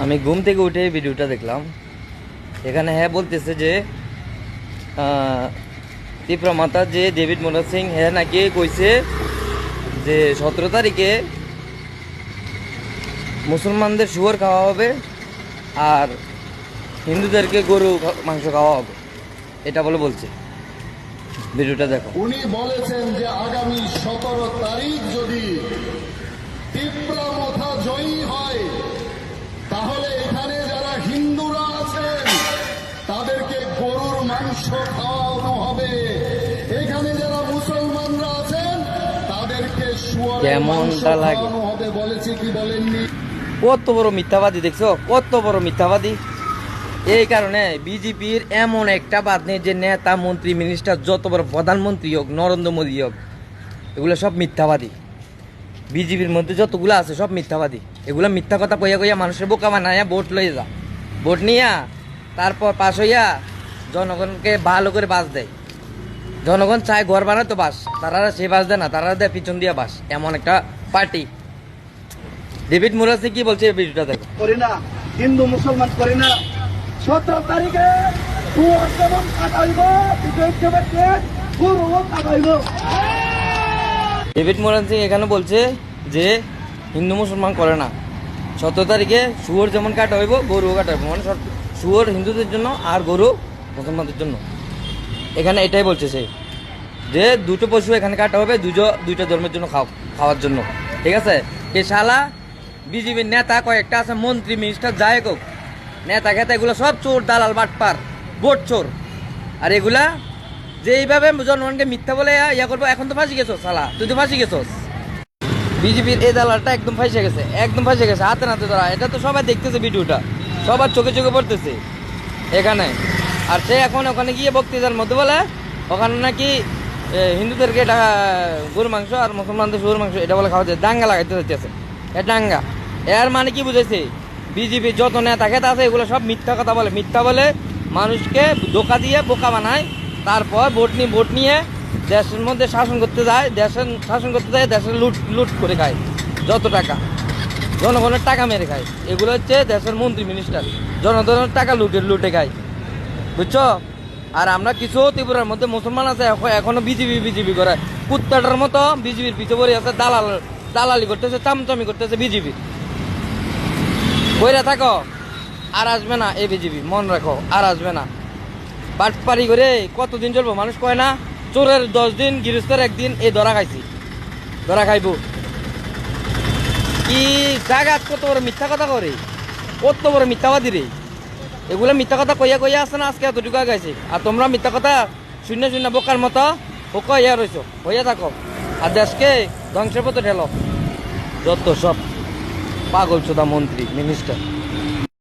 আমি ঘুম থেকে উঠে ভিডিওটা দেখলাম। এখানে হ্যাঁ বলতেছে যে ত্রিপুরা মাতা যে ডেভিড মোনাল সিং হ্যাঁ নাকি কইছে যে 17 তারিখে মুসলমানদের শুয়োর খাওয়া হবে আর হিন্দুদেরকে গরু মাংস খাওয়া হবে, এটা বলছে। ভিডিওটা দেখো। উনি বলেছেন যে আগামী 17 তারিখ যদি ত্রিপুরা মাথা জয়ী হয় তাহলে এখানে যারা হিন্দুরা আছেন তাদেরকে গরুর মাংস খাওয়ানো হবে, এখানে যারা মুসলমানরা আছেন তাদেরকে শুয়োরের মাংস খাওয়ানো হবে। বলেছে কি বলেননি? কত বড় মিথ্যাবাদী দেখছো, কত বড় মিথ্যাবাদী। এই কারণে বিজেপির এমন একটা বাদ নেই যে নেতা মন্ত্রী মিনিস্টার যত বড় প্রধানমন্ত্রী হোক, নরেন্দ্র মোদী হোক, এগুলো সব মিথ্যাবাদী। বিজেপির মধ্যে যতগুলো আছে সব মিথ্যাবাদী। এগুলো মিথ্যা কথা কইয়া কইয়া মানুষের বোকা বানাইয়া ভোট লইয়া যা, ভোট নিয়া তারপর পাশ হইয়া জনগণকে ভালো করে বাস দেয়। জনগণ চায় ঘর বানায় তো বাস, তারা সে বাস দেয় না, তারা দেয় পিছন দিয়া বাস। এমন একটা পার্টি। ডেভিড মোনাল সিং কি বলছে ভিডিওটা দেখো। করি না, হিন্দু মুসলমান করি না। 17 তারিখে ডেভিড মোনাল সিং এখানে বলছে যে হিন্দু মুসলমান করে না। 17 তারিখে শুয়োর যেমন কাটা হইব গরুও কাটা হইব, মানে শুয়োর হিন্দুদের জন্য আর গরু মুসলমানদের জন্য। এখানে এটাই বলছে সে, যে দুটো পশু এখানে কাটা হবে দুইটা ধর্মের জন্য খাওয়ার জন্য। ঠিক আছে? এ শালা বিজেপির নেতা কয়েকটা আছে, মন্ত্রী মিনিস্টার যাই হোক, নেতা খেতা এগুলো সব চোর, দালাল, বাটপার, ভোট চোর। আর এগুলা যে এইভাবে জনগণকে মিথ্যা বলে ইয়া করবো, এখন তো ফাঁসি গেছোস শালা, তুই তো ফাঁসি গেছোস। বিজেপির এই দালালটা একদম ফাঁসে গেছে, একদম ফাঁসে গেছে, হাতে নাতে ধরা। এটা তো সবাই দেখতেছে, ভিডিওটা সবার চোখে চোখে পড়তেছে এখানে। আর সে এখন ওখানে গিয়ে বক্তৃতার মধ্যে বলে ওখানে নাকি হিন্দুদেরকে গরু মাংস আর মুসলমানদের শুয়োর মাংস এটা বলে খাওয়া যায়, দাঙ্গা লাগাইতে চাইতেছে। এ দাঙ্গা এর মানে কি বুঝেছে? বিজেপি যত নেতা খেতা আছে এগুলো সব মিথ্যা কথা বলে, মিথ্যা বলে মানুষকে ধোকা দিয়ে বোকা বানায়। তারপর ভোট নিয়ে দেশের মধ্যে শাসন করতে যায়, দেশের লুট করে খায়, যত টাকা জনগণের টাকা মেরে খায়। এগুলো হচ্ছে দেশের মন্ত্রী মিনিস্টার, জনগণের টাকা লুটে খায়, বুঝছো? আর আমরা কিছু ত্রিপুরার মধ্যে মুসলমান আছে এখনো বিজেপি করে কুত্তাটার মতো বিজেপির পিছু পড়ে আছে, দালালি করতেছে, চামচামি করতেছে বিজেপি। বইরা থাকো, আর আসবে না এই বিজেপি, মন রাখো, আর আসবে না। বাটপারি করে কতদিন চলবো? মানুষ কয় না চোরের 10 দিন, গৃহস্থের 1 দিন। এই ধরা খাইব কি জায়গা? কত বড় মিথ্যা কথা করে, কত বড় মিথ্যাবাদী রে। এগুলো মিথ্যা কথা কইয়া আসে না, আজকে এতটুকু গাইছে। আর তোমরা মিথ্যা কথা শূন্য বোকার মতো কইয়া রয়েছো, হইয়া থাকো আর দেশকে ধ্বংসের পথে ঠেলো। যত সব পাগল চোদা মন্ত্রী মিনিস্টার।